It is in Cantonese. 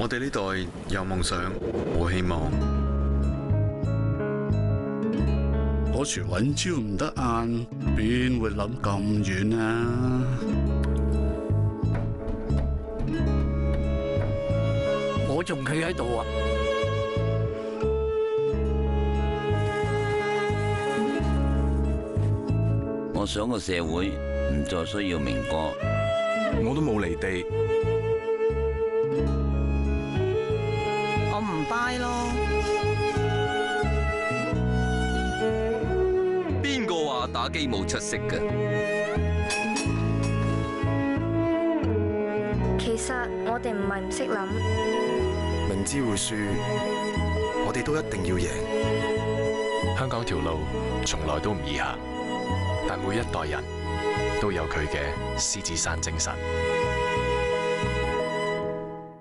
我哋呢代有夢想，冇希望。嗰時搵朝唔得晏，邊會諗咁遠啊？我仲企喺度啊！我想個社會唔再需要明哥，我都冇離地。我唔 buy 咯。邊個話打機冇出息㗎？其實我哋唔係唔識諗，明知會輸，我哋都一定要贏。香港條路從來都唔易行，但每一代人都有佢嘅獅子山精神。